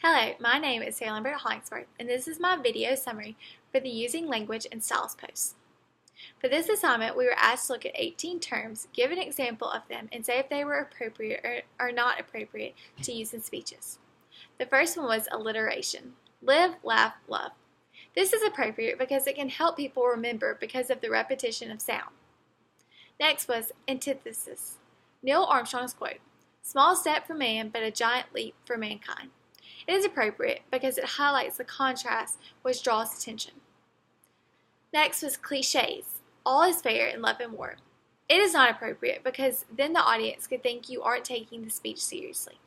Hello, my name is Sarah Lambert Hollingsworth, and this is my video summary for the Using Language and Styles post. For this assignment, we were asked to look at 18 terms, give an example of them, and say if they were appropriate or not appropriate to use in speeches. The first one was alliteration. Live, laugh, love. This is appropriate because it can help people remember because of the repetition of sound. Next was antithesis. Neil Armstrong's quote, "Small step for man, but a giant leap for mankind." It is appropriate because it highlights the contrast which draws attention. Next was cliches. All is fair in love and war. It is not appropriate because then the audience could think you aren't taking the speech seriously.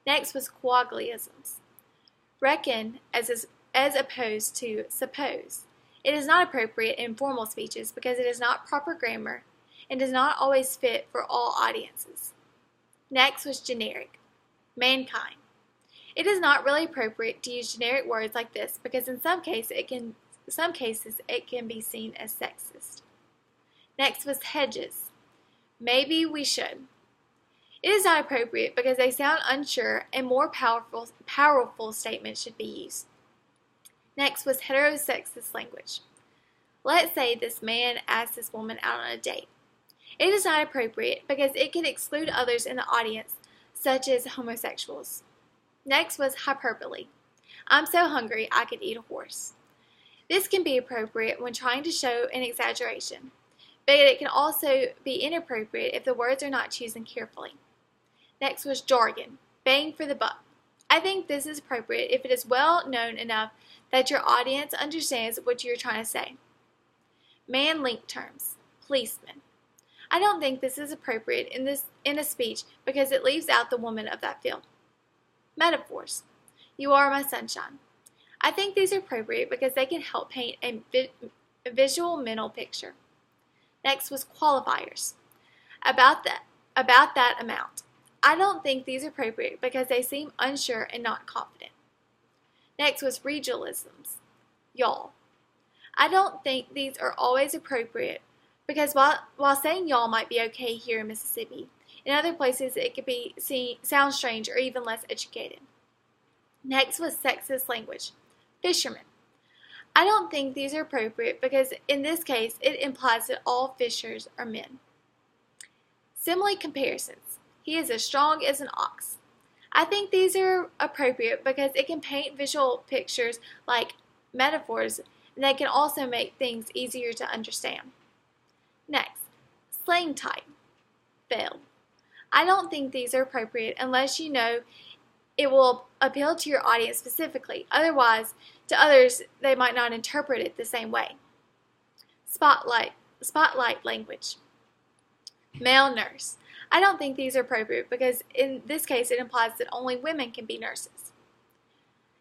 Next was quaglyisms. Reckon as opposed to suppose. It is not appropriate in formal speeches because it is not proper grammar and does not always fit for all audiences. Next was generic. Mankind. It is not really appropriate to use generic words like this because in some cases it can be seen as sexist. Next was hedges. Maybe we should. It is not appropriate because they sound unsure and more powerful statements should be used. Next was heterosexist language. Let's say this man asked this woman out on a date. It is not appropriate because it can exclude others in the audience, such as homosexuals. Next was hyperbole. I'm so hungry I could eat a horse. This can be appropriate when trying to show an exaggeration, but it can also be inappropriate if the words are not chosen carefully. Next was jargon. Bang for the buck. I think this is appropriate if it is well known enough that your audience understands what you're trying to say. Man-linked terms. Policeman. I don't think this is appropriate in a speech because it leaves out the woman of that field. Metaphors. You are my sunshine. I think these are appropriate because they can help paint a visual mental picture. Next was qualifiers. About that amount. I don't think these are appropriate because they seem unsure and not confident. Next was regionalisms. Y'all. I don't think these are always appropriate because while saying y'all might be okay here in Mississippi, in other places it could sound strange or even less educated. Next was sexist language. Fishermen. I don't think these are appropriate because in this case it implies that all fishers are men. Simile comparisons. He is as strong as an ox. I think these are appropriate because it can paint visual pictures like metaphors and they can also make things easier to understand. Next, slang type. Fail. I don't think these are appropriate unless you know it will appeal to your audience specifically. Otherwise, to others, they might not interpret it the same way. Spotlight language. Male nurse. I don't think these are appropriate because in this case it implies that only women can be nurses.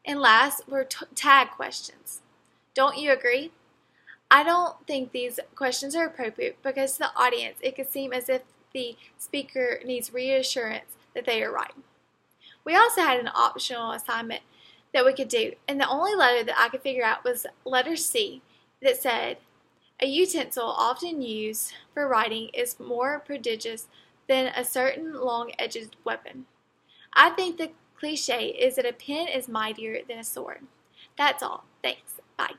And last were tag questions. Don't you agree? I don't think these questions are appropriate because to the audience it could seem as if the speaker needs reassurance that they are right. We also had an optional assignment that we could do, and the only letter that I could figure out was letter C that said, "A utensil often used for writing is more prodigious than a certain long-edged weapon." I think the cliche is that a pen is mightier than a sword. That's all. Thanks. Bye.